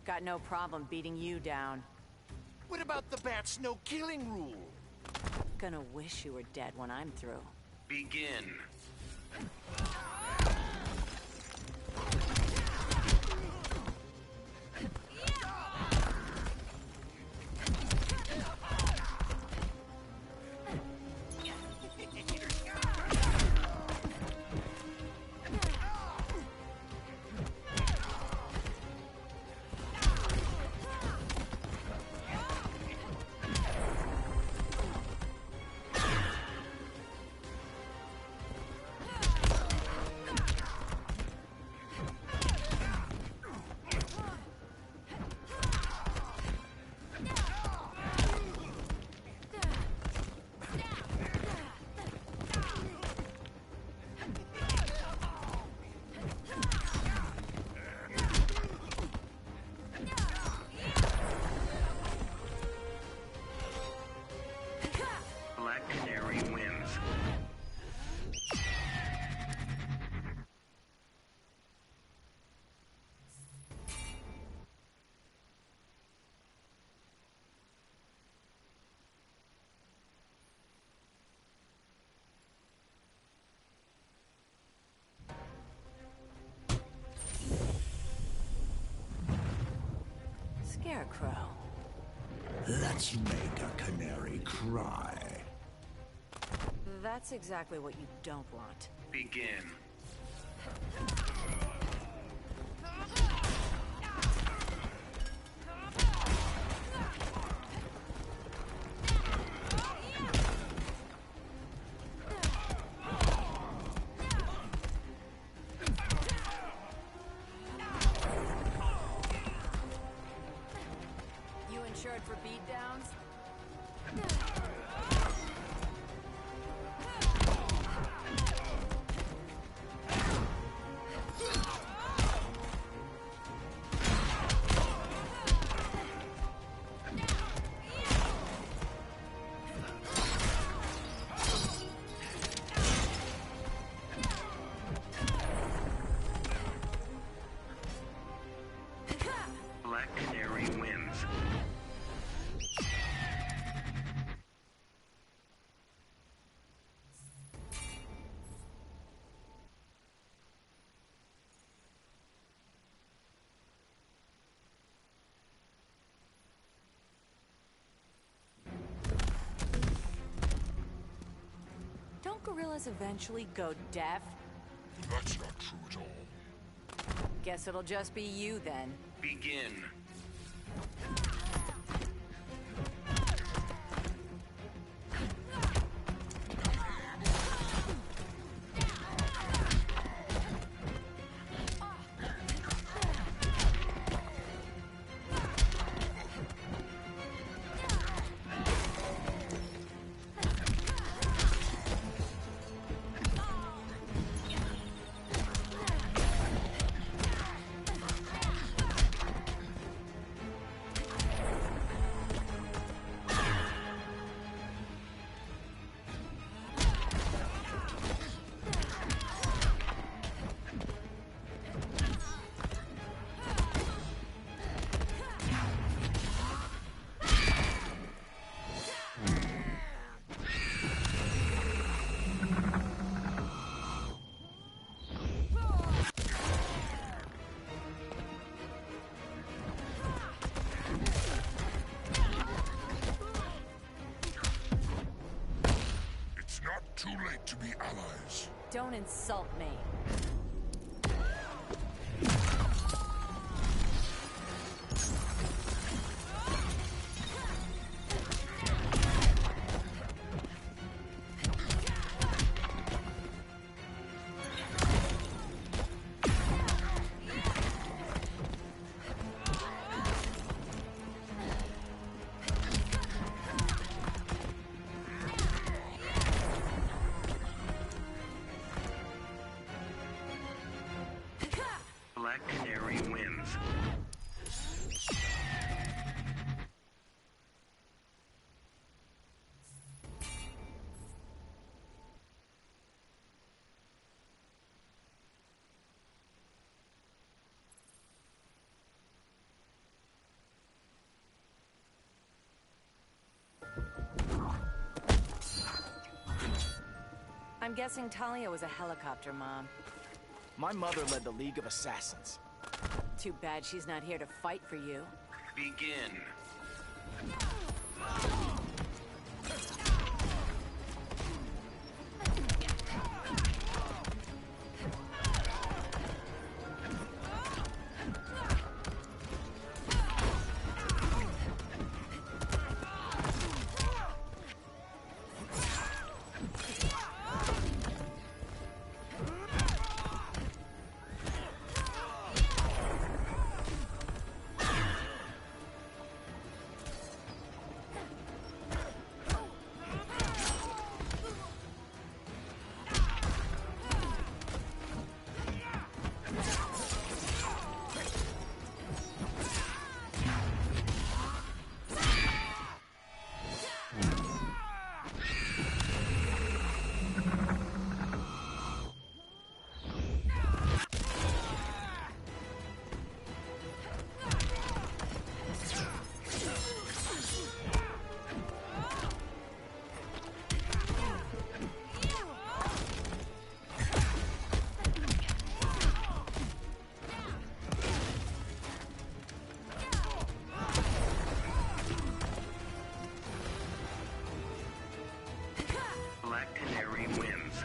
Got no problem beating you down. What about the bat's no-killing rule? Gonna wish you were dead when I'm through. Begin. Scarecrow. Let's make a canary cry. That's exactly what you don't want. Begin. You insured for beatdowns? Black Canary wins. Don't gorillas eventually go deaf? That's not true at all. Guess it'll just be you then. Begin. It's not too late to be allies. Don't insult me. I'm guessing Talia was a helicopter mom. My mother led the League of Assassins. Too bad she's not here to fight for you. Begin. Black Canary wins.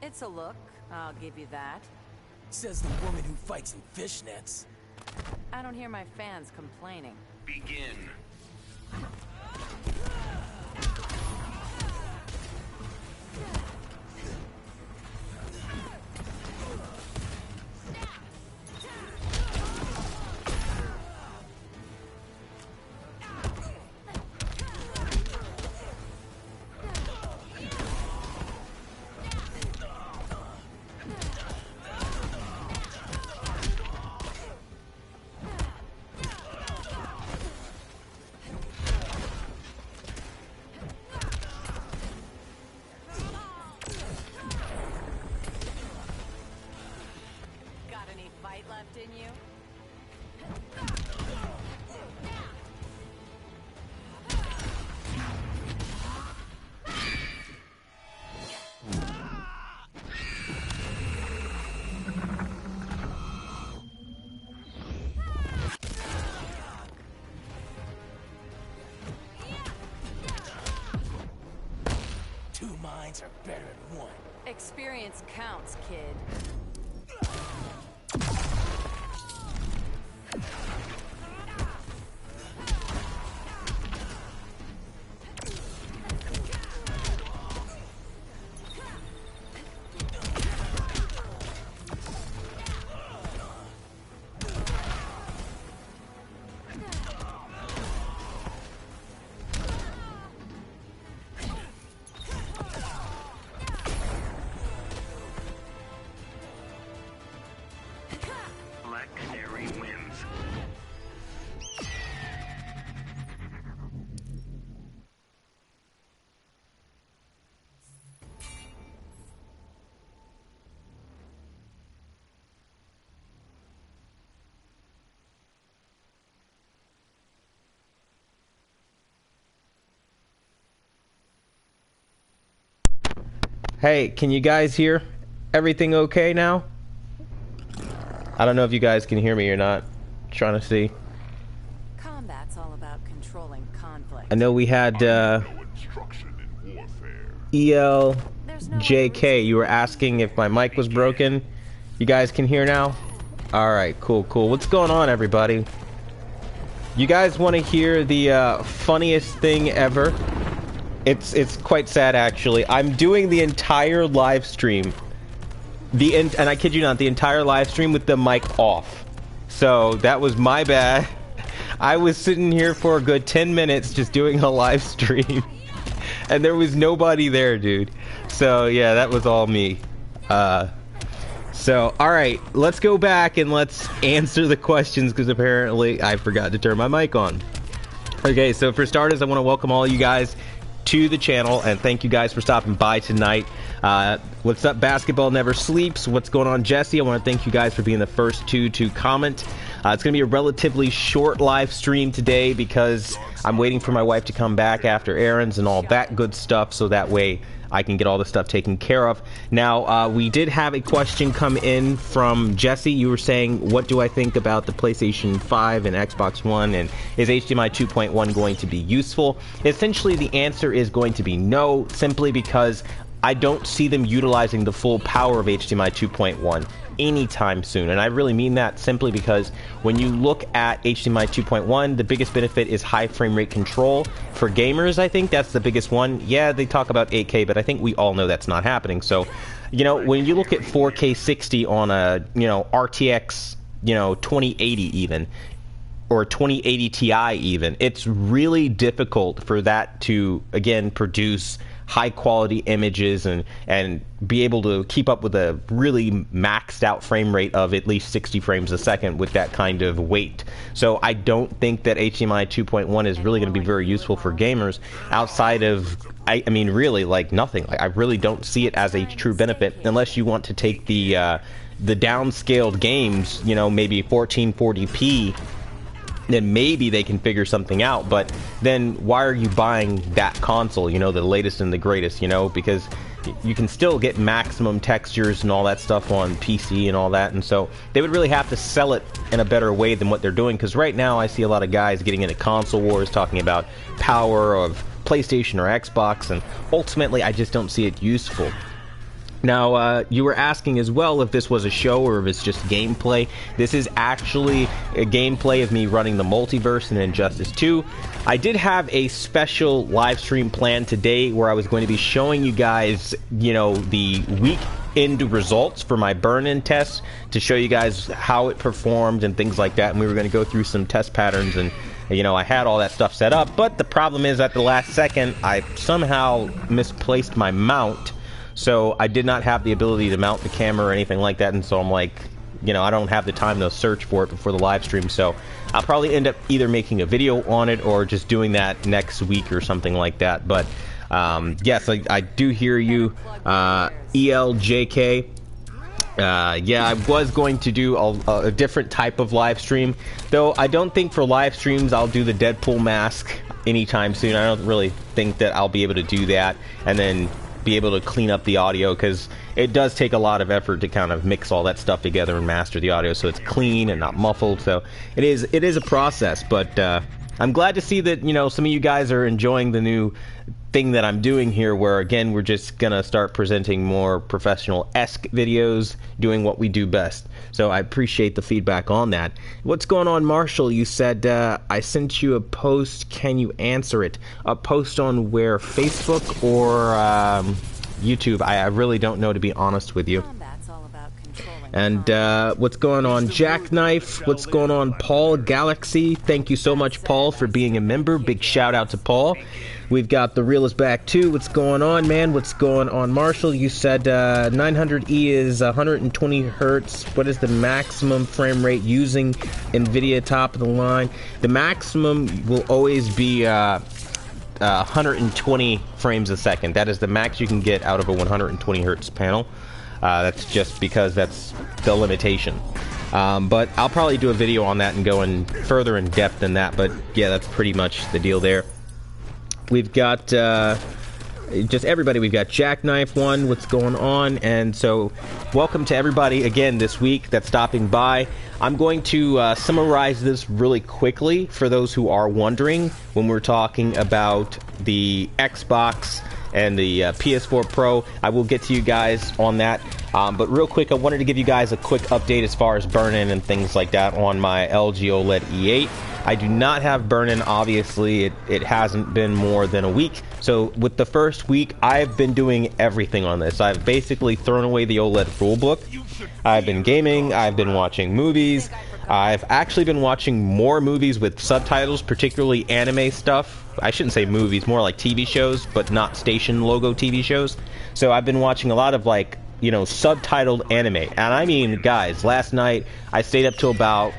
It's a look, I'll give you that. Says the woman who fights in fishnets. I don't hear my fans complaining. Begin. Got any fight left in you? Two minds are better than one. Experience counts, kid. Black Canary wins. Hey, can you guys hear everything okay now? I don't know if you guys can hear me or not. Trying to see. Combat's all about controlling conflict. I know we had No instruction in warfare. EL There's no JK. You were asking if my mic was broken. You guys can hear now? Alright, cool. What's going on, everybody? You guys want to hear the funniest thing ever? It's quite sad, actually. I'm doing the entire live stream. And I kid you not, the entire live stream with the mic off. So that was my bad. I was sitting here for a good 10 minutes just doing a live stream. And there was nobody there, dude. So yeah, that was all me. So, all right, let's go back and let's answer the questions because apparently I forgot to turn my mic on. Okay, so for starters, I want to welcome all you guys to the channel and thank you guys for stopping by tonight. What's up, Basketball Never Sleeps? What's going on, Jesse? I want to thank you guys for being the first two to comment. It's going to be a relatively short live stream today because I'm waiting for my wife to come back after errands and all that good stuff, so that way I can get all the stuff taken care of. Now, we did have a question come in from Jesse. You were saying, what do I think about the PlayStation 5 and Xbox One, and is HDMI 2.1 going to be useful? Essentially, the answer is going to be no, simply because I don't see them utilizing the full power of HDMI 2.1 anytime soon. And I really mean that simply because when you look at HDMI 2.1, the biggest benefit is high frame rate control. For gamers, I think that's the biggest one. Yeah, they talk about 8K, but I think we all know that's not happening. So, you know, when you look at 4K 60 on a, you know, RTX, you know, 2080 even, or 2080 Ti even, it's really difficult for that to, again, produce high quality images and be able to keep up with a really maxed out frame rate of at least 60 frames a second with that kind of weight. So I don't think that HDMI 2.1 is really going to be very useful for gamers outside of, I mean, really, like nothing. Like, I really don't see it as a true benefit unless you want to take the downscaled games, you know, maybe 1440p, then maybe they can figure something out. But then why are you buying that console, you know, the latest and the greatest, you know, because you can still get maximum textures and all that stuff on PC and all that. And so they would really have to sell it in a better way than what they're doing, because right now I see a lot of guys getting into console wars talking about power of PlayStation or Xbox, and ultimately I just don't see it useful. Now, you were asking as well if this was a show or if it's just gameplay. This is actually a gameplay of me running the multiverse in Injustice 2. I did have a special live stream planned today where I was going to be showing you guys, you know, the weekend results for my burn-in test to show you guys how it performed and things like that. And we were going to go through some test patterns, and you know, I had all that stuff set up. But the problem is, at the last second, I somehow misplaced my mount. So I did not have the ability to mount the camera or anything like that, and so I'm like, you know, I don't have the time to search for it before the live stream, so I'll probably end up either making a video on it or just doing that next week or something like that. But yes, I do hear you, ELJK. Yeah, I was going to do a different type of live stream, though I don't think for live streams I'll do the Deadpool mask anytime soon. I don't really think that I'll be able to do that and then be able to clean up the audio, because it does take a lot of effort to kind of mix all that stuff together and master the audio so it's clean and not muffled. So it is a process, but I'm glad to see that, you know, some of you guys are enjoying the new thing that I'm doing here, where again we're just gonna start presenting more professional-esque videos, doing what we do best. So I appreciate the feedback on that. What's going on, Marshall? You said I sent you a post, can you answer it? A post on where? Facebook or YouTube? I really don't know, to be honest with you. And what's going on, Jackknife? What's going on, Paul Galaxy? Thank you so much, Paul, for being a member. Big shout out to Paul. We've got The Real is back too. What's going on, man? What's going on, Marshall? You said 900E is 120 hertz. What is the maximum frame rate using NVIDIA top of the line? The maximum will always be 120 frames a second. That is the max you can get out of a 120 hertz panel. That's just because that's the limitation. But I'll probably do a video on that and go in further in depth than that. But yeah, that's pretty much the deal there. We've got just everybody. We've got Jackknife One. What's going on? And so, welcome to everybody again this week that's stopping by. I'm going to summarize this really quickly for those who are wondering when we're talking about the Xbox and the PS4 Pro. I will get to you guys on that. But real quick, I wanted to give you guys a quick update as far as burn-in and things like that on my LG OLED E8. I do not have burn-in, obviously. It hasn't been more than a week. So with the first week, I've been doing everything on this. I've basically thrown away the OLED rulebook. I've been gaming. I've been watching movies. I've actually been watching more movies with subtitles, particularly anime stuff. I shouldn't say movies, more like TV shows, but not station logo TV shows. So I've been watching a lot of like you know, subtitled anime. And I mean, guys, last night I stayed up till about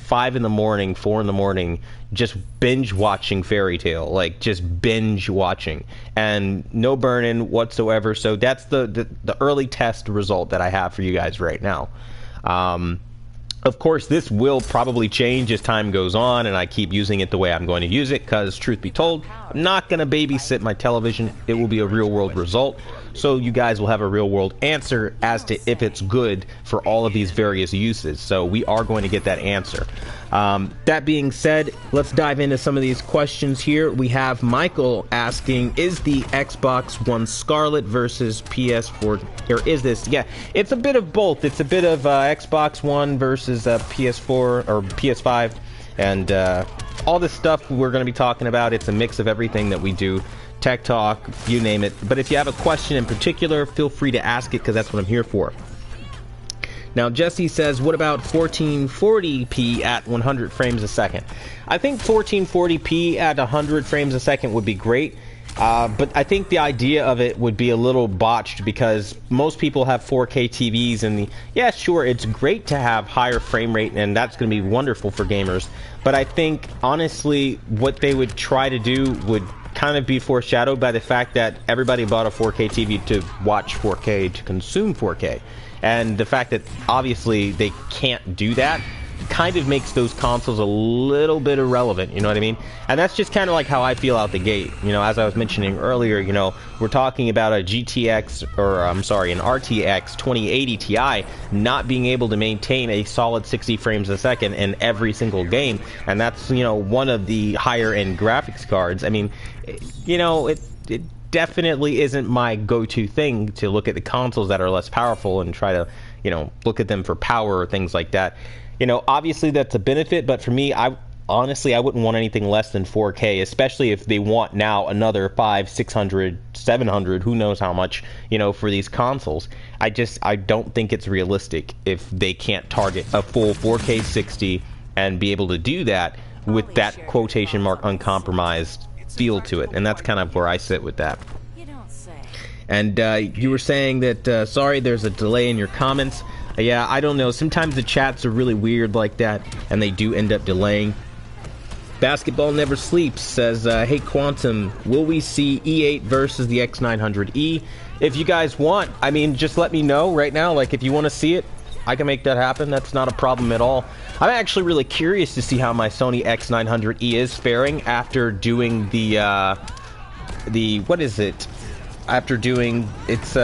5 in the morning, 4 in the morning, just binge watching Fairy Tail, like just binge watching, and no burn-in whatsoever. So that's the early test result that I have for you guys right now. Of course, this will probably change as time goes on, and I keep using it the way I'm going to use it, because, truth be told, I'm not going to babysit my television. It will be a real-world result, so you guys will have a real-world answer as to if it's good for all of these various uses. So we are going to get that answer. That being said, let's dive into some of these questions here. We have Michael asking, is the Xbox One Scarlet versus PS4, or is this? Yeah, it's a bit of both. It's a bit of Xbox One versus PS4 or PS5, and all this stuff we're going to be talking about. It's a mix of everything that we do. Tech talk, you name it. But if you have a question in particular, feel free to ask it, because that's what I'm here for. Now, Jesse says, what about 1440p at 100 frames a second? I think 1440p at 100 frames a second would be great, but I think the idea of it would be a little botched, because most people have 4K TVs, and yeah, sure, it's great to have higher frame rate, and that's going to be wonderful for gamers. But I think, honestly, what they would try to do would kind of be foreshadowed by the fact that everybody bought a 4K TV to watch 4K, to consume 4K. And the fact that obviously they can't do that kind of makes those consoles a little bit irrelevant, you know what I mean? And that's just kind of like how I feel out the gate. You know, as I was mentioning earlier, you know, we're talking about a GTX, or I'm sorry, an RTX 2080 Ti not being able to maintain a solid 60 frames a second in every single game. And that's, you know, one of the higher end graphics cards. I mean, you know, it definitely isn't my go-to thing to look at the consoles that are less powerful and try to, you know, look at them for power or things like that. You know, obviously that's a benefit, but for me, honestly, I wouldn't want anything less than 4K, especially if they want now another 500, 600, 700, who knows how much, you know, for these consoles. I don't think it's realistic if they can't target a full 4K 60 and be able to do that with that quotation mark uncompromised feel to it. And that's kind of where I sit with that. And you were saying that, sorry, there's a delay in your comments. Yeah, I don't know. Sometimes the chats are really weird like that, and they do end up delaying. Basketball Never Sleeps says, hey, Quantum, will we see E8 versus the X900E? If you guys want, I mean, just let me know right now. Like, if you want to see it, I can make that happen. That's not a problem at all. I'm actually really curious to see how my Sony X900E is faring after doing the what is it? After doing, it's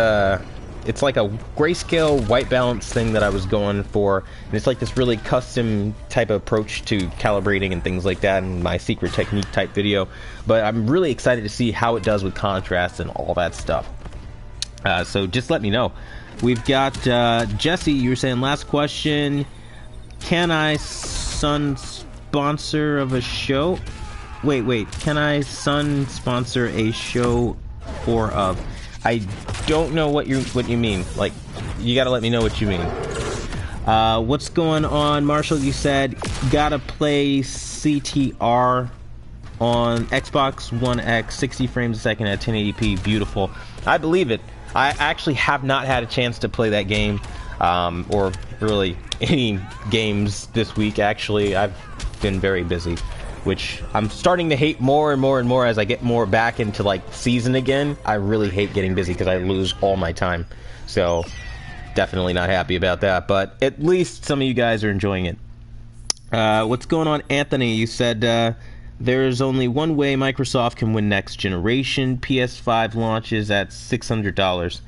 like a grayscale white balance thing that I was going for, and it's like this really custom type of approach to calibrating and things like that in my secret technique type video. But I'm really excited to see how it does with contrast and all that stuff. So just let me know. We've got Jesse, you were saying last question, can I son sponsor of a show? Wait, can I son sponsor a show or of? I don't know what you mean. Like, you gotta let me know what you mean. What's going on, Marshall? You said gotta play CTR on Xbox One X, 60 frames a second at 1080p. Beautiful. I believe it. I actually have not had a chance to play that game, or really any games this week. Actually, I've been very busy, which I'm starting to hate more and more and more as I get more back into like season again. I really hate getting busy because I lose all my time. So definitely not happy about that, but at least some of you guys are enjoying it. What's going on, Anthony? You said there's only one way Microsoft can win next generation. PS5 launches at $600.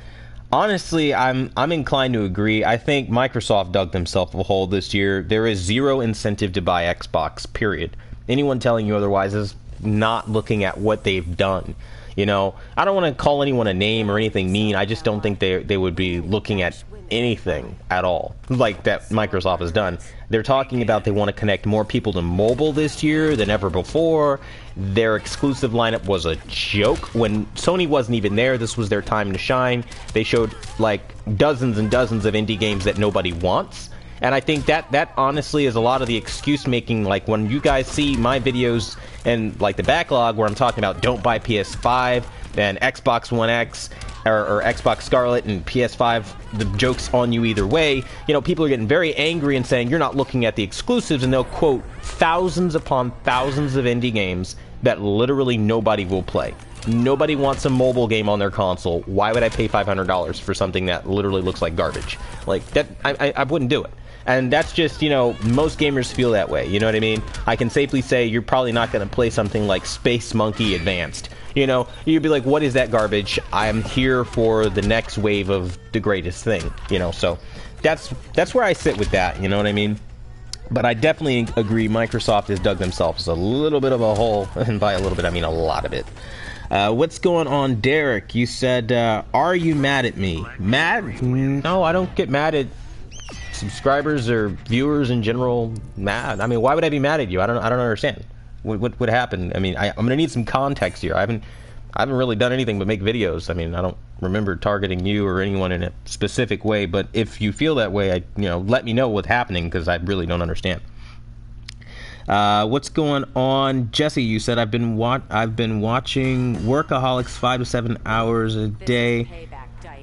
Honestly, I'm inclined to agree. I think Microsoft dug themselves a hole this year. There is zero incentive to buy Xbox, period. Anyone telling you otherwise is not looking at what they've done. You know, I don't want to call anyone a name or anything mean. I just don't think they would be looking at anything at all like that Microsoft has done. They're talking about they want to connect more people to mobile this year than ever before. Their exclusive lineup was a joke. When Sony wasn't even there, this was their time to shine. They showed like dozens and dozens of indie games that nobody wants. And I think that honestly is a lot of the excuse making. Like when you guys see my videos and like the backlog where I'm talking about don't buy PS5 and Xbox One X or Xbox Scarlet and PS5, the joke's on you either way. You know, people are getting very angry and saying you're not looking at the exclusives, and they'll quote thousands upon thousands of indie games that literally nobody will play. Nobody wants a mobile game on their console. Why would I pay $500 for something that literally looks like garbage? Like that, I wouldn't do it. And that's just, you know, most gamers feel that way. You know what I mean? I can safely say you're probably not going to play something like Space Monkey Advanced. You know, you'd be like, what is that garbage? I'm here for the next wave of the greatest thing. You know, so that's where I sit with that. You know what I mean? But I definitely agree Microsoft has dug themselves a little bit of a hole. And by a little bit, I mean a lot of it. What's going on, Derek? You said, are you mad at me? Mad? No, I don't get mad at subscribers or viewers in general. Mad? I mean, why would I be mad at you? I don't understand. What happened? I mean, I'm gonna need some context here. I haven't really done anything but make videos. I mean, I don't remember targeting you or anyone in a specific way. But if you feel that way, let me know what's happening, because I really don't understand. What's going on, Jesse? You said I've been watching Workaholics 5 to 7 hours a day.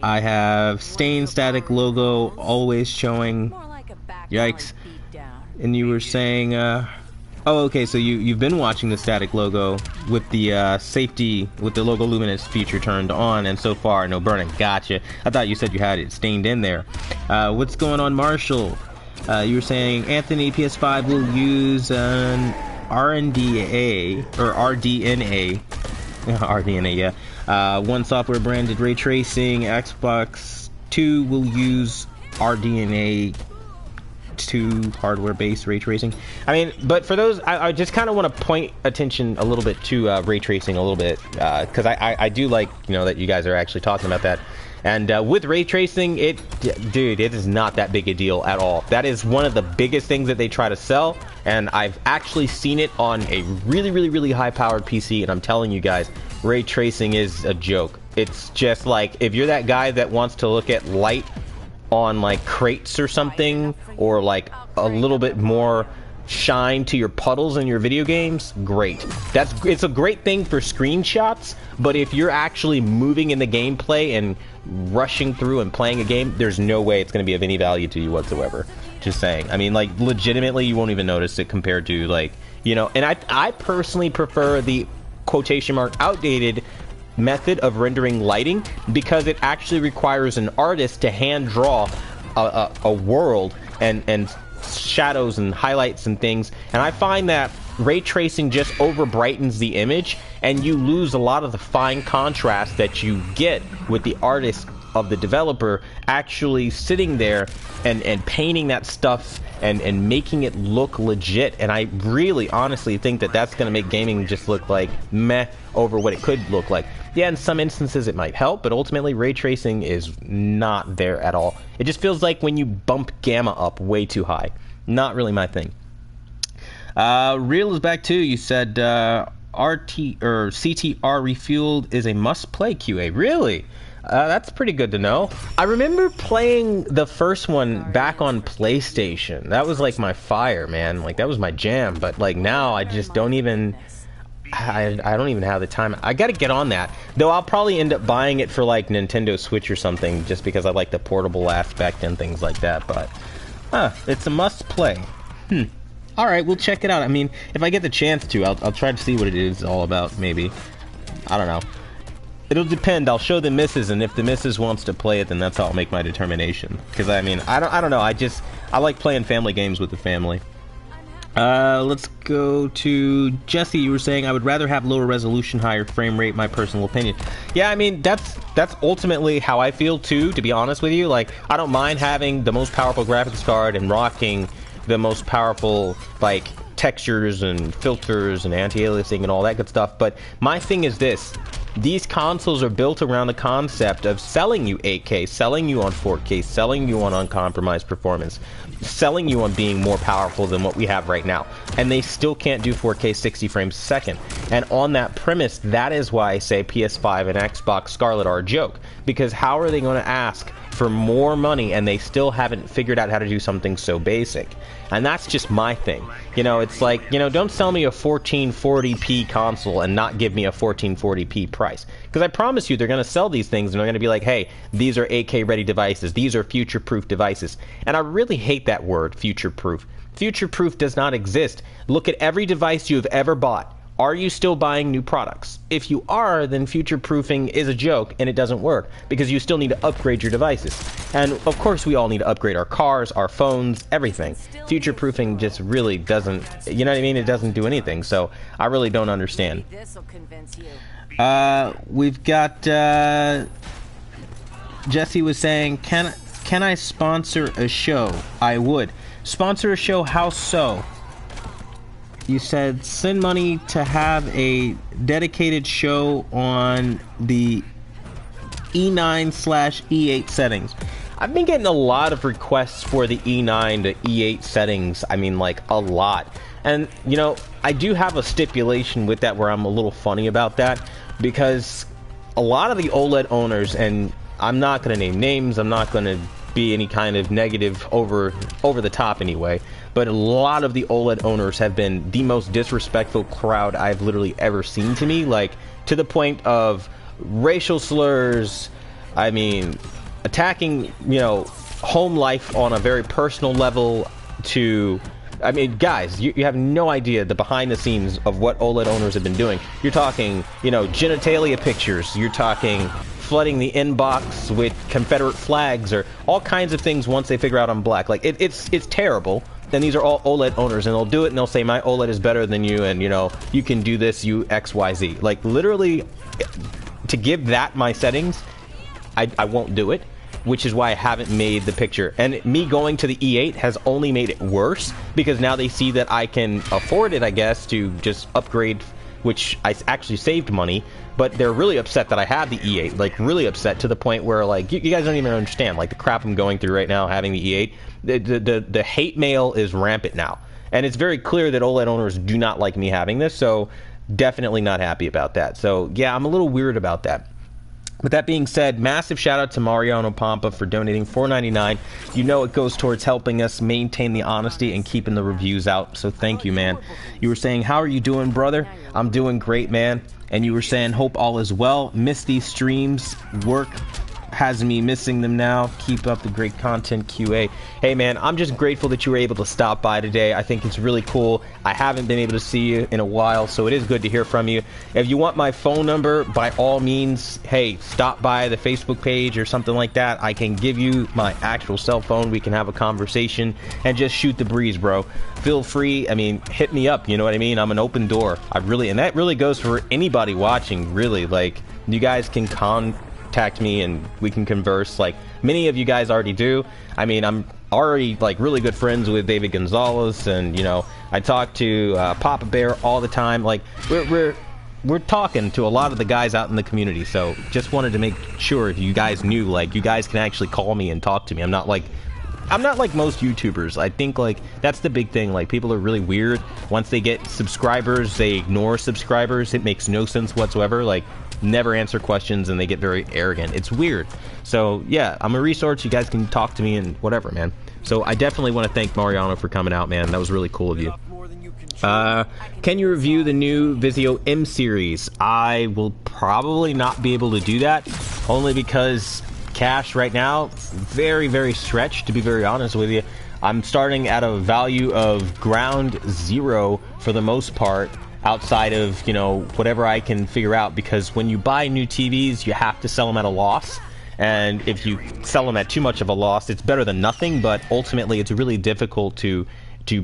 I have Stain Static logo always showing. Yikes! And you were saying, oh, okay. So you've been watching the static logo with the safety with the logo luminance feature turned on, and so far no burning. Gotcha. I thought you said you had it stained in there. What's going on, Marshall? You were saying, Anthony, PS5 will use an RNDA, or RDNA. RDNA, yeah. One software branded ray tracing. Xbox 2 will use RDNA 2 hardware-based ray tracing. I mean, but for those, I just kind of want to point attention a little bit to ray tracing a little bit, because I do like, that you guys are actually talking about that. And with ray tracing, dude, it is not that big a deal at all. That is one of the biggest things that they try to sell, and I've actually seen it on a really, really, really high-powered PC, and I'm telling you guys, ray tracing is a joke. It's just like, if you're that guy that wants to look at light on like crates or something, or like a little bit more shine to your puddles in your video games, great. It's a great thing for screenshots, but if you're actually moving in the gameplay and rushing through and playing a game, there's no way it's going to be of any value to you whatsoever. Just saying. I mean, like, legitimately, you won't even notice it compared to, like, and I personally prefer the quotation mark outdated method of rendering lighting, because it actually requires an artist to hand draw a world and shadows and highlights and things, and I find that ray tracing just over brightens the image, and you lose a lot of the fine contrast that you get with the artist of the developer actually sitting there and painting that stuff and making it look legit. And I really honestly think that that's going to make gaming just look like meh over what it could look like. Yeah, in some instances it might help, but ultimately ray tracing is not there at all. It just feels like when you bump gamma up way too high. Not really my thing. Real is back too. You said RT or CTR refueled is a must-play QA. Really? That's pretty good to know. I remember playing the first one back on PlayStation. That was like my fire, man. Like, that was my jam. But like now, I just don't even. I don't even have the time. I gotta get on that. Though I'll probably end up buying it for like Nintendo Switch or something, just because I like the portable aspect and things like that. But it's a must play. Alright, we'll check it out. I mean, if I get the chance to, I'll try to see what it is all about, maybe. I don't know. It'll depend. I'll show the missus, and if the missus wants to play it, then that's how I'll make my determination. Because, I mean, I don't know. I like playing family games with the family. Let's go to Jesse. You were saying I would rather have lower resolution, higher frame rate, my personal opinion. Yeah, I mean, that's ultimately how I feel too, to be honest with you. Like, I don't mind having the most powerful graphics card and rocking the most powerful, like, textures and filters and anti-aliasing and all that good stuff. But my thing is this: these consoles are built around the concept of selling you 8K, selling you on 4K, selling you on uncompromised performance, selling you on being more powerful than what we have right now. And they still can't do 4K 60 frames a second. And on that premise, that is why I say PS5 and Xbox Scarlet are a joke. Because how are they going to ask for more money, and they still haven't figured out how to do something so basic. And that's just my thing. You know, it's like, you know, don't sell me a 1440p console and not give me a 1440p price. Because I promise you, they're going to sell these things, and they're going to be like, hey, these are 8K ready devices. These are future-proof devices. And I really hate that word, future-proof. Future-proof does not exist. Look at every device you have ever bought. Are you still buying new products? If you are, then future-proofing is a joke and it doesn't work because you still need to upgrade your devices. And of course we all need to upgrade our cars, our phones, everything. Future-proofing just really doesn't, you know what I mean? It doesn't do anything. So I really don't understand. This'll convince you. We've got, Jesse was saying, can I sponsor a show? I would. Sponsor a show, how so? You said send money to have a dedicated show on the E9/E8 settings. I've been getting a lot of requests for the E9 to E8 settings. I mean, like, a lot. And, you know, I do have a stipulation with that where I'm a little funny about that, because a lot of the OLED owners, and I'm not going to name names, I'm not going to be any kind of negative over the top anyway, but a lot of the OLED owners have been the most disrespectful crowd I've literally ever seen to me, like to the point of racial slurs, I mean, attacking, you know, home life on a very personal level. To, I mean, guys, you have no idea the behind the scenes of what OLED owners have been doing. You're talking, you know, genitalia pictures, you're talking flooding the inbox with Confederate flags or all kinds of things once they figure out I'm black. Like, it's terrible. And these are all OLED owners, and they'll do it and they'll say my OLED is better than you, and, you know, you can do this, you XYZ. Like, literally, to give that my settings, I won't do it, which is why I haven't made the picture. And me going to the E8 has only made it worse, because now they see that I can afford it, I guess, to just upgrade, which I actually saved money, but they're really upset that I have the E8, like, really upset, to the point where, like, you guys don't even understand, like, the crap I'm going through right now having the E8. The hate mail is rampant now, and it's very clear that OLED owners do not like me having this, so definitely not happy about that. So yeah, I'm a little weird about that. With that being said, massive shout out to Mariano Pampa for donating $4.99. You know it goes towards helping us maintain the honesty and keeping the reviews out, so thank you, man. You were saying, how are you doing, brother? I'm doing great, man. And you were saying, hope all is well. Miss these streams. Work has me missing them now. Keep up the great content, QA. Hey, man, I'm just grateful that you were able to stop by today. I think it's really cool. I haven't been able to see you in a while, so it is good to hear from you. If you want my phone number, by all means, hey, stop by the Facebook page or something like that. I can give you my actual cell phone. We can have a conversation and just shoot the breeze, bro. Feel free. I mean, hit me up. You know what I mean? I'm an open door. And that really goes for anybody watching, really. Like, you guys can contact me and we can converse, like many of you guys already do. I mean, I'm already like really good friends with David Gonzalez, and, you know, I talk to Papa Bear all the time. Like, we're talking to a lot of the guys out in the community, so just wanted to make sure if you guys knew, like, you guys can actually call me and talk to me. I'm not like most YouTubers. I think, like, that's the big thing. Like, people are really weird. Once they get subscribers, they ignore subscribers. It makes no sense whatsoever. Like, never answer questions, and they get very arrogant. It's weird. So yeah, I'm a resource. You guys can talk to me and whatever, man. So I definitely want to thank Mariano for coming out, man. That was really cool of you. Can you review the new Vizio M series? I will probably not be able to do that, only because cash right now, very, very stretched, to be very honest with you. I'm starting at a value of ground zero for the most part, outside of, you know, whatever I can figure out, because when you buy new TVs, you have to sell them at a loss. And if you sell them at too much of a loss, it's better than nothing, but ultimately it's really difficult to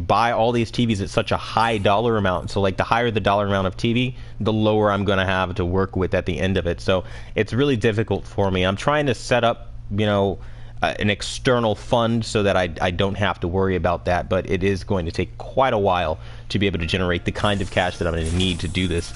buy all these TVs at such a high dollar amount. So, like, the higher the dollar amount of TV, the lower I'm going to have to work with at the end of it. So it's really difficult for me. I'm trying to set up, you know, an external fund so that I don't have to worry about that, but it is going to take quite a while to be able to generate the kind of cash that I'm going to need to do this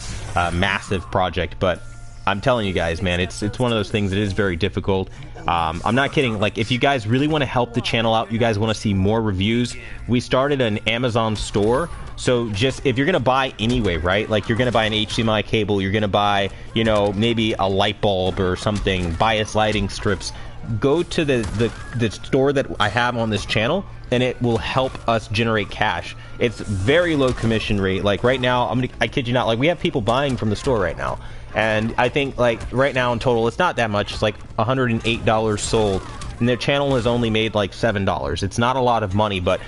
massive project. But I'm telling you guys, man, it's one of those things that is very difficult. I'm not kidding. Like, if you guys really want to help the channel out, you guys want to see more reviews, we started an Amazon store. So just, if you're going to buy anyway, right? Like, you're going to buy an HDMI cable, you're going to buy, you know, maybe a light bulb or something, bias lighting strips, go to the store that I have on this channel, and it will help us generate cash. It's very low commission rate. Like, right now, I kid you not, like, we have people buying from the store right now. And I think, like, right now in total, it's not that much. It's like $108 sold. And their channel has only made like $7. It's not a lot of money, but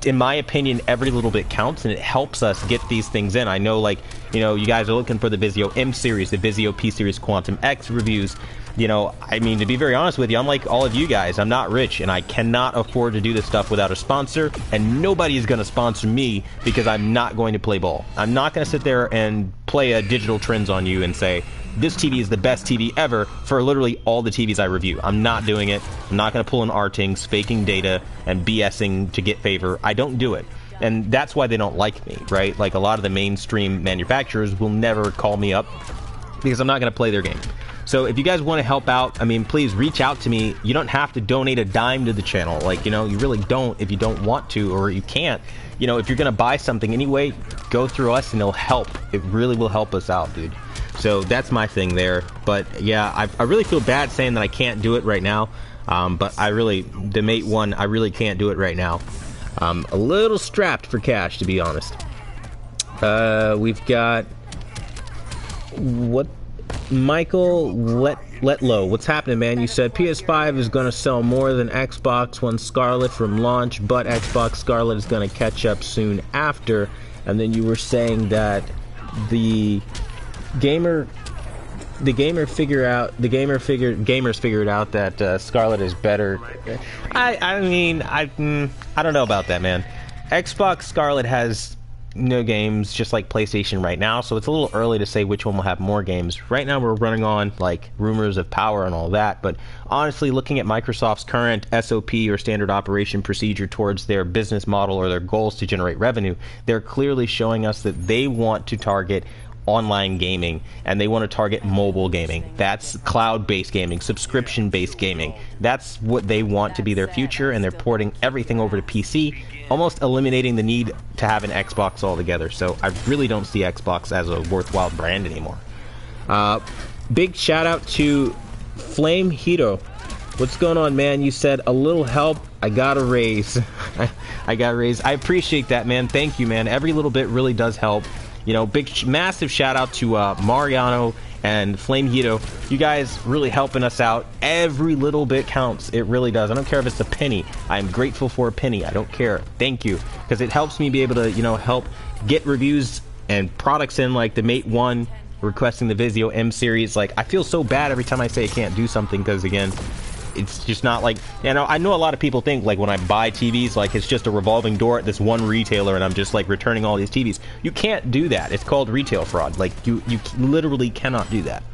in my opinion, every little bit counts, and it helps us get these things in. I know, like, you know, you guys are looking for the Vizio M series, the Vizio P series Quantum X reviews. You know, I mean, to be very honest with you, I'm like all of you guys. I'm not rich, and I cannot afford to do this stuff without a sponsor, and nobody is going to sponsor me because I'm not going to play ball. I'm not going to sit there and play a digital trends on you and say, this TV is the best TV ever for literally all the TVs I review. I'm not doing it. I'm not going to pull in artings, faking data, and BSing to get favor. I don't do it. And that's why they don't like me, right? Like, a lot of the mainstream manufacturers will never call me up because I'm not going to play their game. So if you guys want to help out, I mean, please reach out to me. You don't have to donate a dime to the channel. Like, you know, you really don't if you don't want to, or you can't. You know, if you're going to buy something anyway, go through us and it'll help. It really will help us out, dude. So that's my thing there. But yeah, I really feel bad saying that I can't do it right now. But I really, the Mate 1, I really can't do it right now. A little strapped for cash, to be honest. We've got, what? Michael Letlow, what's happening, man? You said PS5 is going to sell more than Xbox One Scarlet from launch, but Xbox Scarlet is going to catch up soon after. And then you were saying that the gamers figured out that Scarlet is better. I mean, I don't know about that, man. Xbox Scarlet has no games, just like PlayStation right now, so it's a little early to say which one will have more games. Right now we're running on like rumors of power and all that, but honestly, looking at Microsoft's current SOP or standard operation procedure towards their business model or their goals to generate revenue, they're clearly showing us that they want to target online gaming, and they want to target mobile gaming. That's cloud-based gaming, subscription-based gaming. That's what they want to be their future, and they're porting everything over to PC, almost eliminating the need to have an Xbox altogether. So I really don't see Xbox as a worthwhile brand anymore. Big shout out to Flame Hito. What's going on, man? You said a little help, I got a raise. I got a raise. I appreciate that, man. Thank you, man. Every little bit really does help. You know, massive shout out to Mariano and Flame Hito. You guys really helping us out. Every little bit counts. It really does. I don't care if it's a penny. I'm grateful for a penny. I don't care. Thank you. Because it helps me be able to, you know, help get reviews and products in, like the Mate 1, requesting the Vizio M series. Like, I feel so bad every time I say I can't do something, because, again, it's just not like, you know, I know a lot of people think, like, when I buy TVs, like, it's just a revolving door at this one retailer and I'm just, like, returning all these TVs. You can't do that. It's called retail fraud. Like, you literally cannot do that.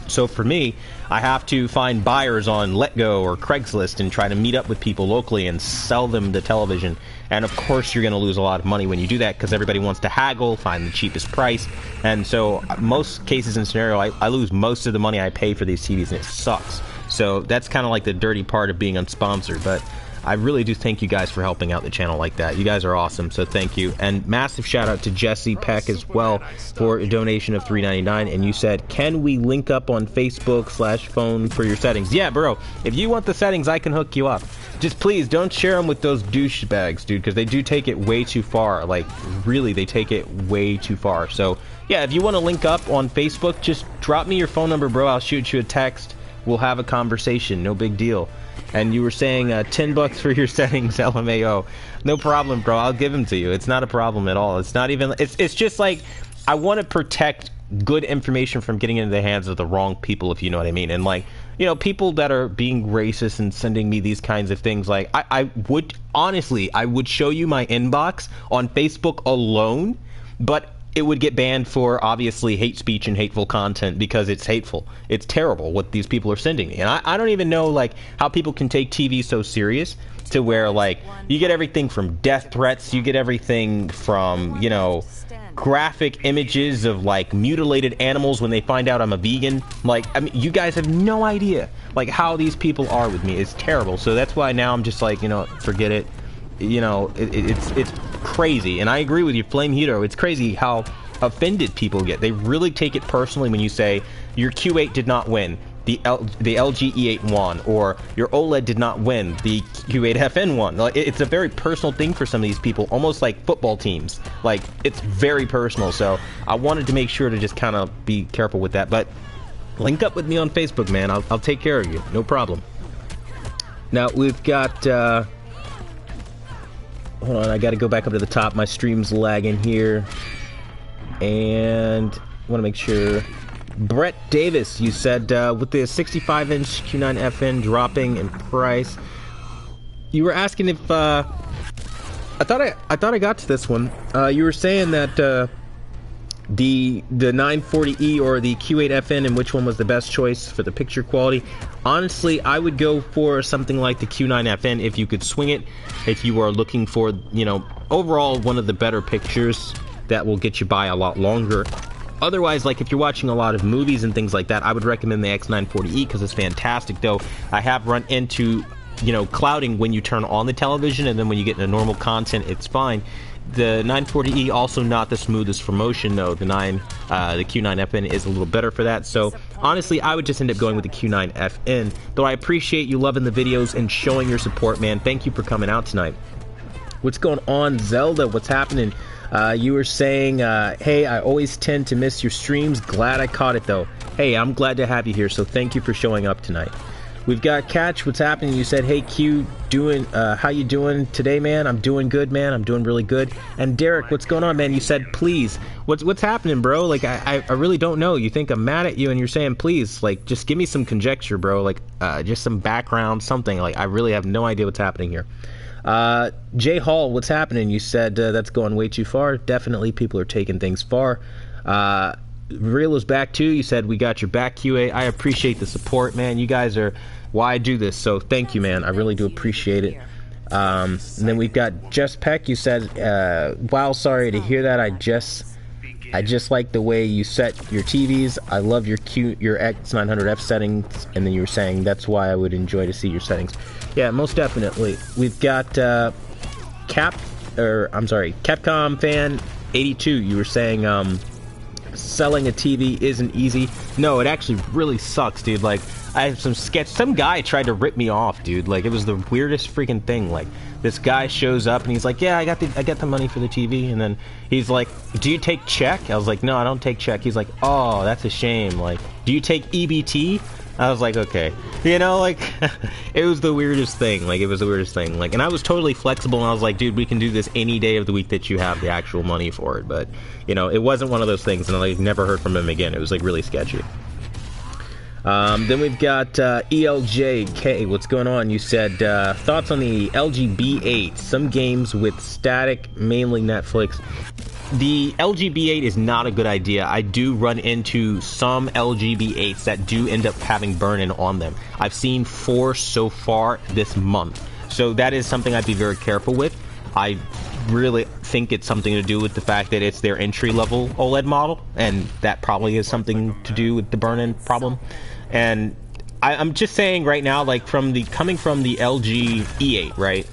So for me, I have to find buyers on LetGo or Craigslist and try to meet up with people locally and sell them the television. And of course you're going to lose a lot of money when you do that, because everybody wants to haggle, find the cheapest price. And so most cases and scenario, I lose most of the money I pay for these TVs, and it sucks. So that's kind of like the dirty part of being unsponsored. But I really do thank you guys for helping out the channel like that. You guys are awesome, so thank you. And massive shout out to Jesse Peck as well for a donation of $3.99. And you said, can we link up on Facebook/phone for your settings? Yeah, bro, if you want the settings, I can hook you up. Just please don't share them with those douchebags, dude, because they do take it way too far. Like, really, they take it way too far. So yeah, if you want to link up on Facebook, just drop me your phone number, bro. I'll shoot you a text. We'll have a conversation. No big deal. And you were saying $10 for your settings, LMAO. No problem, bro. I'll give them to you. It's not a problem at all. It's not even. It's just like, I want to protect good information from getting into the hands of the wrong people, if you know what I mean. And, like, you know, people that are being racist and sending me these kinds of things, like, I would honestly, I would show you my inbox on Facebook alone, but it would get banned for, obviously, hate speech and hateful content, because it's hateful. It's terrible what these people are sending me. And I don't even know, like, how people can take TV so serious to where, like, you get everything from death threats, you get everything from, you know, graphic images of like mutilated animals when they find out I'm a vegan. Like, I mean, you guys have no idea like how these people are with me. It's terrible. So that's why now I'm just like, you know, forget it. You know, it's crazy. And I agree with you, Flame Hero. It's crazy how offended people get. They really take it personally when you say your Q8 did not win, the LG E8 won, or your OLED did not win, the Q8 FN won. Like, it's a very personal thing for some of these people, almost like football teams. Like, it's very personal. So I wanted to make sure to just kind of be careful with that. But link up with me on Facebook, man. I'll take care of you. No problem. Now we've got hold on, I got to go back up to the top. My stream's lagging here. And I want to make sure. Brett Davis, you said with the 65-inch Q9 FN dropping in price, you were asking if I thought I got to this one. You were saying that the 940E or the Q8 FN, and which one was the best choice for the picture quality. Honestly, I would go for something like the Q9 FN if you could swing it, if you are looking for, you know, overall one of the better pictures that will get you by a lot longer. Otherwise, like if you're watching a lot of movies and things like that, I would recommend the X940E because it's fantastic. Though I have run into, you know, clouding when you turn on the television, and then when you get into normal content, it's fine. The 940E also not the smoothest for motion though. The Q9 FN is a little better for that. So honestly, I would just end up going with the Q9 FN. Though I appreciate you loving the videos and showing your support, man. Thank you for coming out tonight. What's going on, Zelda? What's happening? You were saying, hey, I always tend to miss your streams. Glad I caught it, though. Hey, I'm glad to have you here, so thank you for showing up tonight. We've got Catch. What's happening? You said, hey, Q, how you doing today, man? I'm doing good, man. I'm doing really good. And Derek, what's going on, man? You said, please. What's happening, bro? Like, I really don't know. You think I'm mad at you, and you're saying, please. Like, just give me some conjecture, bro. Like, just some background, something. Like, I really have no idea what's happening here. Jay Hall, what's happening? You said that's going way too far. Definitely, people are taking things far. Real is back too. You said we got your back, QA. I appreciate the support, man. You guys are why I do this, so thank you, man. I really do appreciate it. And then we've got Jess Peck. You said, wow, sorry to hear that. I just like the way you set your TVs. I love your X900F settings. And then you were saying that's why I would enjoy to see your settings. Yeah, most definitely. We've got Capcom Fan 82. You were saying selling a TV isn't easy. No, it actually really sucks, dude. Like, I have some guy tried to rip me off, dude. Like, it was the weirdest freaking thing. Like, this guy shows up and he's like, yeah, I got the money for the TV. And then he's like, do you take check? I was like, no, I don't take check. He's like, oh, that's a shame. Like, do you take EBT? I was like, okay. You know, like, it was the weirdest thing. Like, it was the weirdest thing. Like, and I was totally flexible, and I was like, dude, we can do this any day of the week that you have the actual money for it. But, you know, it wasn't one of those things, and I like, never heard from him again. It was, like, really sketchy. Then we've got ELJK. What's going on? You said, thoughts on the LG B8. Some games with static, mainly Netflix. The LG B8 is not a good idea. I do run into some LG B8s that do end up having burn-in on them. I've seen 4 so far this month. So that is something I'd be very careful with. I really think it's something to do with the fact that it's their entry-level OLED model, and that probably has something to do with the burn-in problem. And I'm just saying right now, like, coming from the LG E8, right?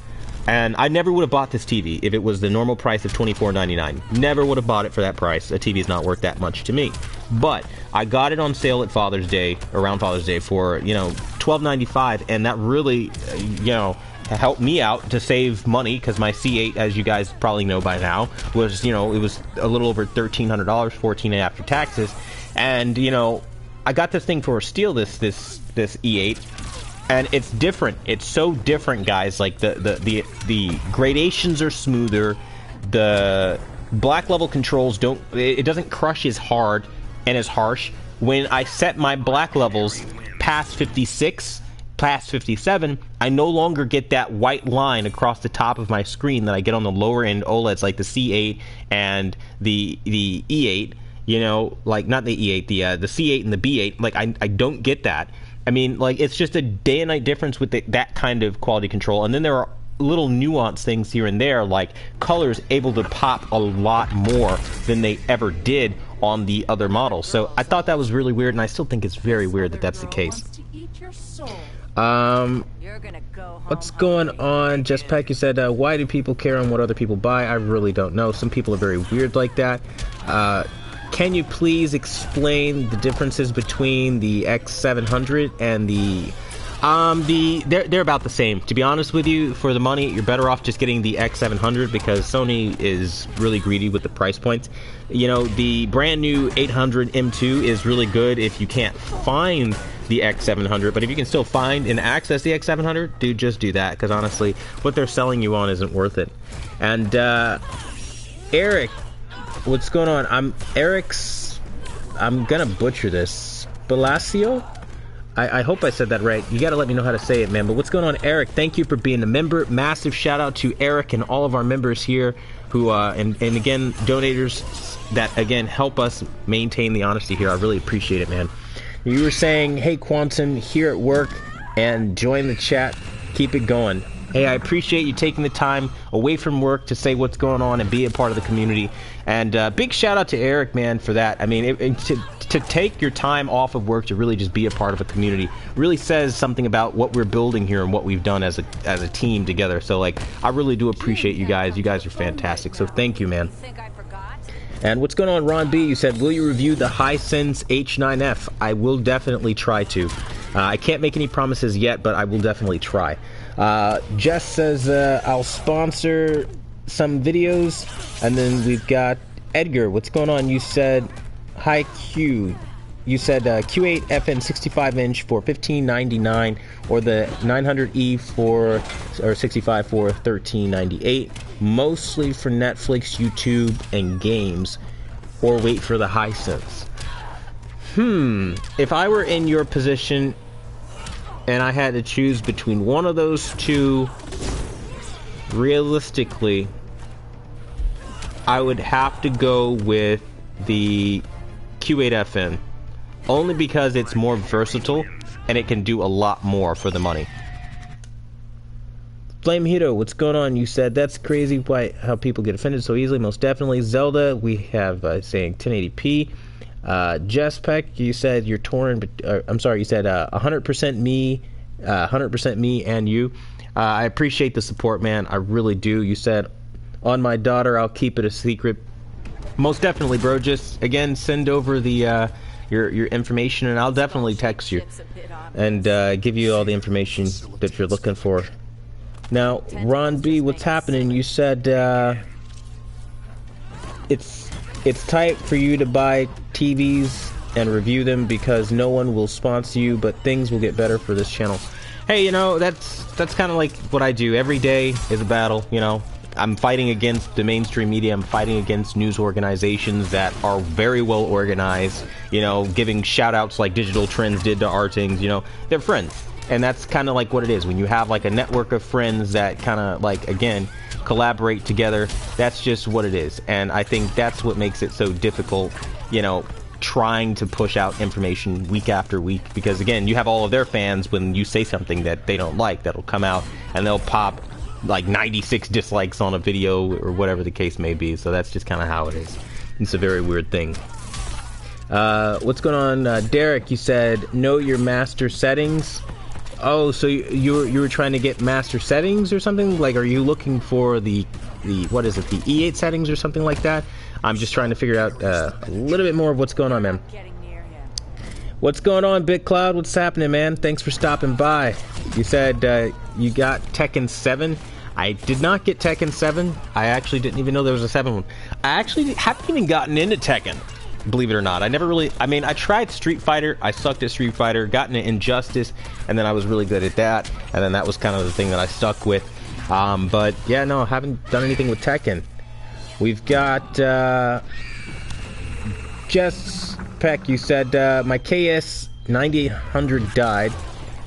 And I never would have bought this TV if it was the normal price of $24.99. Never would have bought it for that price. A TV is not worth that much to me. But I got it on sale at Father's Day, around Father's Day, for, you know, $12.95, and that really, you know, helped me out to save money, because my C8, as you guys probably know by now, was, you know, it was a little over $1,300, $1,400 after taxes. And, you know, I got this thing for a steal, this E8. And it's different. It's so different, guys. Like, the gradations are smoother. The black level controls it doesn't crush as hard and as harsh. When I set my black levels past 56, past 57, I no longer get that white line across the top of my screen that I get on the lower end OLEDs like the C8 and the E8. You know, like, not the E8, the C8 and the B8. Like, I don't get that. I mean, like, it's just a day and night difference with that kind of quality control. And then there are little nuance things here and there, like colors able to pop a lot more than they ever did on the other models. So I thought that was really weird, and I still think it's very weird that that's the case. What's going on, Jesspack? You said, why do people care on what other people buy? I really don't know. Some people are very weird like that. Can you please explain the differences between the X700 and the... they're about the same. To be honest with you, for the money, you're better off just getting the X700 because Sony is really greedy with the price points. You know, the brand new 800 M2 is really good if you can't find the X700, but if you can still find and access the X700, dude, just do that, because honestly, what they're selling you on isn't worth it. And, Eric, what's going on? I'm gonna butcher this. Balacio? I hope I said that right. You gotta let me know how to say it, man. But what's going on, Eric? Thank you for being a member. Massive shout out to Eric and all of our members here who, and again, donators that, again, help us maintain the honesty here. I really appreciate it, man. You were saying, hey, Quantum, here at work, and join the chat. Keep it going. Hey, I appreciate you taking the time away from work to say what's going on and be a part of the community. And big shout out to Eric, man, for that. I mean, to take your time off of work to really just be a part of a community really says something about what we're building here and what we've done as a team together. So, like, I really do appreciate you guys. You guys are fantastic. So thank you, man. And what's going on, Ron B? You said, will you review the Hisense H9F? I will definitely try to. I can't make any promises yet, but I will definitely try. Jess says, I'll sponsor some videos. And then we've got Edgar. What's going on? You said, hi, Q. You said Q8 FN 65-inch for $15.99, or the 900E or 65 for $13.98. Mostly for Netflix, YouTube, and games, or wait for the Hisense. If I were in your position and I had to choose between one of those two, realistically, I would have to go with the Q8FN, only because it's more versatile and it can do a lot more for the money. Flame Hito, what's going on? You said that's crazy how people get offended so easily. Most definitely. Zelda, we have saying 1080p. Jesspeck, you said you're torn, but I'm sorry, you said 100% me, 100% me and you. I appreciate the support, man. I really do. You said, on my daughter, I'll keep it a secret. Most definitely, bro. Just, again, send over the your information, and I'll definitely text you and give you all the information that you're looking for. Now, Ron B, what's happening? You said it's tight for you to buy TVs and review them because no one will sponsor you, but things will get better for this channel. Hey, you know, that's kind of like what I do. Every day is a battle, you know. I'm fighting against the mainstream media. I'm fighting against news organizations that are very well organized, you know, giving shout-outs like Digital Trends did to our things, you know. They're friends. And that's kind of like what it is. When you have like a network of friends that kind of like, again, collaborate together, that's just what it is. And I think that's what makes it so difficult, you know, trying to push out information week after week. Because again, you have all of their fans when you say something that they don't like, that'll come out and they'll pop like 96 dislikes on a video or whatever the case may be. So that's just kind of how it is. It's a very weird thing. What's going on? Derek, you said, know your master settings. Oh, so you were trying to get master settings or something? Like, are you looking for the what is it, the E8 settings or something like that? I'm just trying to figure out a little bit more of what's going on, man. What's going on, BitCloud? What's happening, man? Thanks for stopping by. You said you got Tekken 7. I did not get Tekken 7. I actually didn't even know there was a 7 one. I actually haven't even gotten into Tekken, believe it or not. I never really, I mean, I tried Street Fighter. I sucked at Street Fighter, got into Injustice, and then I was really good at that. And then that was kind of the thing that I stuck with. But yeah, no, I haven't done anything with Tekken. We've got Jess Peck. You said my KS 9800 died,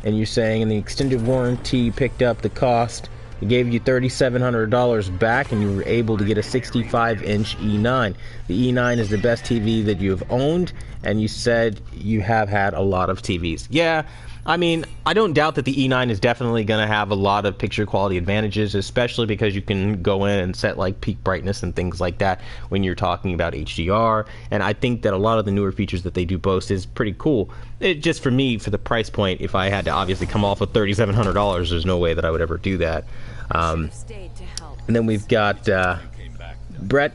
and you're saying in the extended warranty picked up the cost It gave you $3,700 back, and you were able to get a 65-inch E9. The E9 is the best TV that you have owned, and you said you have had a lot of TVs. Yeah, I mean, I don't doubt that the E9 is definitely going to have a lot of picture quality advantages, especially because you can go in and set like peak brightness and things like that when you're talking about HDR. And I think that a lot of the newer features that they do boast is pretty cool. It just, for me, for the price point, if I had to obviously come off of $3,700, there's no way that I would ever do that. And then we've got Brett.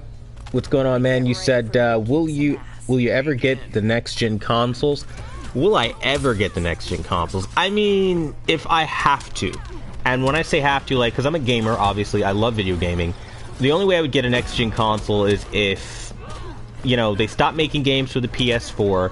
What's going on, man? You said, will you ever get the next gen consoles? Will I ever get the next gen consoles? I mean, if I have to. And when I say have to, like, because I'm a gamer, obviously, I love video gaming. The only way I would get a next gen console is if, you know, they stop making games for the PS4,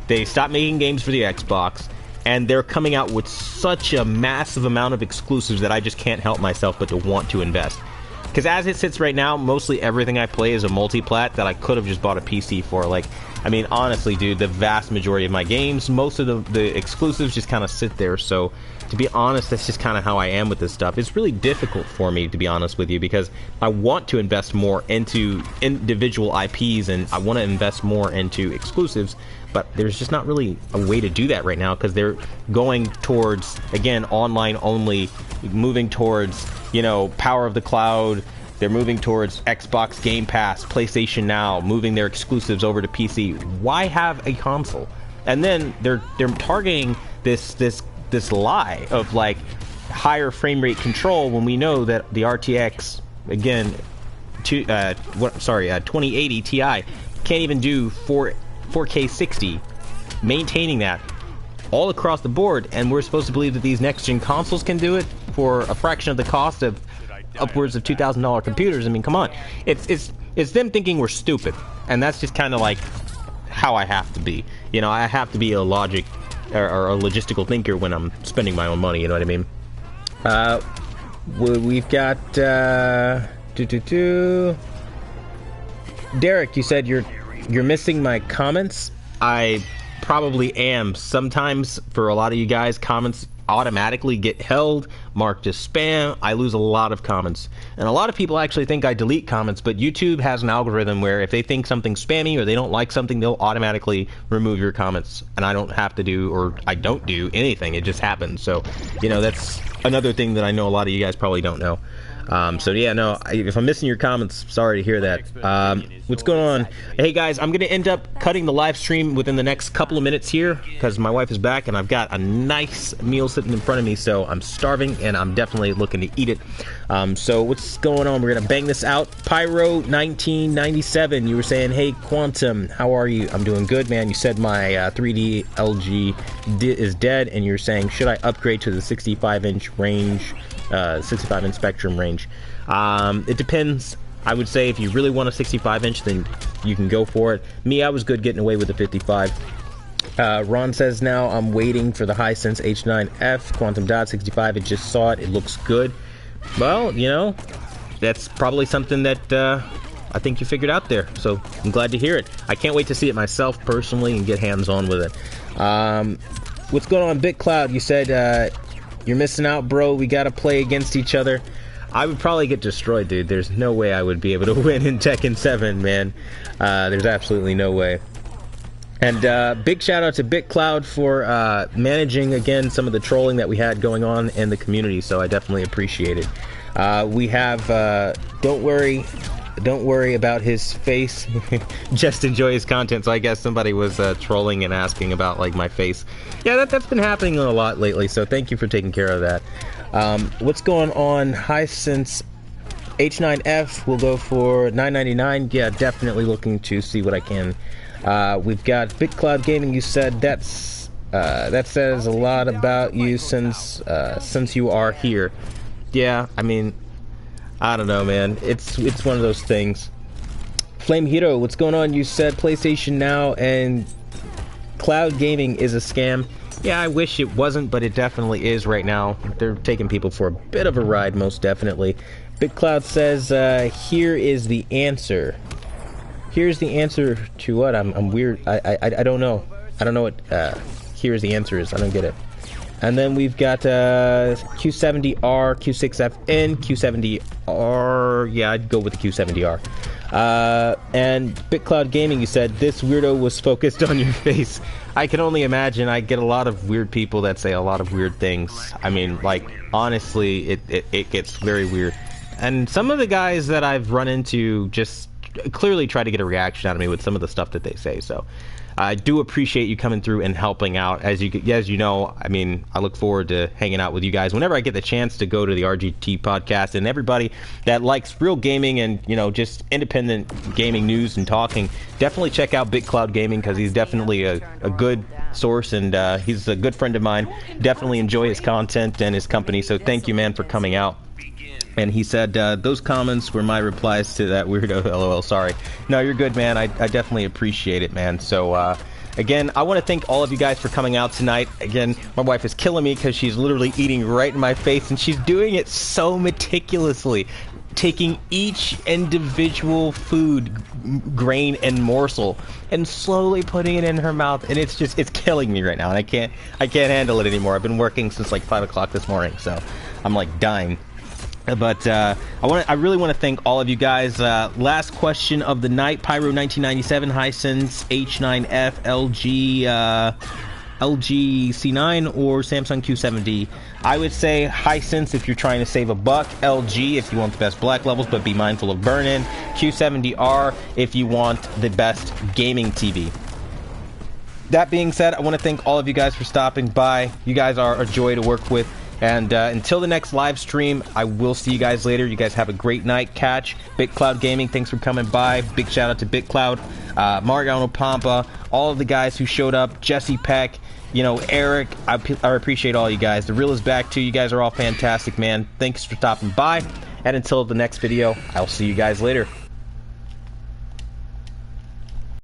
they stop making games for the Xbox, and they're coming out with such a massive amount of exclusives that I just can't help myself but to want to invest. Because as it sits right now, mostly everything I play is a multi-plat that I could have just bought a PC for. Like, I mean, honestly, dude, the vast majority of my games, most of the exclusives just kind of sit there. So, to be honest, that's just kind of how I am with this stuff. It's really difficult for me, to be honest with you, because I want to invest more into individual IPs, and I want to invest more into exclusives, but there's just not really a way to do that right now, because they're going towards, again, online only, moving towards, you know, power of the cloud. They're moving towards Xbox Game Pass, PlayStation Now, moving their exclusives over to PC. Why have a console? And then they're targeting this lie of like higher frame rate control when we know that the RTX, again, 2080 Ti can't even do 4K 60, maintaining that all across the board, and we're supposed to believe that these next gen consoles can do it for a fraction of the cost of upwards of $2,000 computers. I mean, come on, it's them thinking we're stupid, and that's just kind of like how I have to be. You know, I have to be a logic or a logistical thinker when I'm spending my own money. You know what I mean? We've got Derek. You said you're missing my comments. I probably am. Sometimes for a lot of you guys, comments automatically get held, marked as spam. I lose a lot of comments, and a lot of people actually think I delete comments, but YouTube has an algorithm where if they think something's spammy or they don't like something, they'll automatically remove your comments, and I don't have to do, or I don't do anything. It just happens. So, you know, that's another thing that I know a lot of you guys probably don't know. So yeah, no, if I'm missing your comments, sorry to hear that. What's going on? Hey guys, I'm gonna end up cutting the live stream within the next couple of minutes here because my wife is back and I've got a nice meal sitting in front of me, so I'm starving and I'm definitely looking to eat it. So what's going on? We're gonna bang this out. Pyro 1997, you were saying, hey Quantum, how are you? I'm doing good, man. You said my 3D LG is dead, and you're saying, should I upgrade to the 65-inch range? 65-inch spectrum range. It depends. I would say if you really want a 65-inch, then you can go for it. Me, I was good getting away with the 55. Ron says, now I'm waiting for the Hisense H9F Quantum Dot 65. I just saw it. It looks good. Well, you know, that's probably something that I think you figured out there. So I'm glad to hear it. I can't wait to see it myself personally and get hands-on with it. What's going on, BitCloud? You said, you're missing out, bro. We gotta play against each other. I would probably get destroyed, dude. There's no way I would be able to win in Tekken 7, man. There's absolutely no way. And big shout out to BitCloud for managing, again, some of the trolling that we had going on in the community, so I definitely appreciate it. We have, don't worry about his face. Just enjoy his content. So I guess somebody was trolling and asking about like my face. Yeah, that's been happening a lot lately, so thank you for taking care of that. What's going on? Hisense H9F will go for $9.99. Yeah, definitely looking to see what I can. We've got BitCloud Gaming. You said that says a lot about you since you are here. Yeah, I mean, I don't know, man. It's one of those things. Flame Hero, what's going on? You said PlayStation Now and cloud gaming is a scam. Yeah, I wish it wasn't, but it definitely is right now. They're taking people for a bit of a ride, most definitely. BitCloud says, here is the answer. Here's the answer to what? I'm weird. I don't know. I don't know what here's the answer is. I don't get it. And then we've got Q70R, Q6FN, Q70R. Yeah, I'd go with the Q70R. And BitCloud Gaming, you said, this weirdo was focused on your face. I can only imagine. I get a lot of weird people that say a lot of weird things. I mean, like, honestly, it gets very weird. And some of the guys that I've run into just clearly try to get a reaction out of me with some of the stuff that they say. So I do appreciate you coming through and helping out. As you know, I mean, I look forward to hanging out with you guys whenever I get the chance to go to the RGT podcast. And everybody that likes real gaming and, you know, just independent gaming news and talking, definitely check out BitCloud Gaming, because he's definitely a good source, and he's a good friend of mine. Definitely enjoy his content and his company. So thank you, man, for coming out. And he said, those comments were my replies to that weirdo. LOL, sorry. No, you're good, man. I definitely appreciate it, man. So, again, I want to thank all of you guys for coming out tonight. Again, my wife is killing me because she's literally eating right in my face, and she's doing it so meticulously, taking each individual food grain and morsel and slowly putting it in her mouth, and it's killing me right now, and I can't handle it anymore. I've been working since like 5 o'clock this morning, so I'm like dying. But I really want to thank all of you guys. Last question of the night: Pyro 1997, Hisense H9F, LG C9, or Samsung Q7D. I would say Hisense if you're trying to save a buck, LG if you want the best black levels but be mindful of burn-in, Q7DR if you want the best gaming TV. That being said, I want to thank all of you guys for stopping by. You guys are a joy to work with. And until the next live stream, I will see you guys later. You guys have a great night. Catch BitCloud Gaming, thanks for coming by. Big shout out to BitCloud, Mariano Pampa, all of the guys who showed up, Jesse Peck, you know, Eric. I appreciate all you guys. The Real is back too. You guys are all fantastic, man. Thanks for stopping by. And until the next video, I'll see you guys later.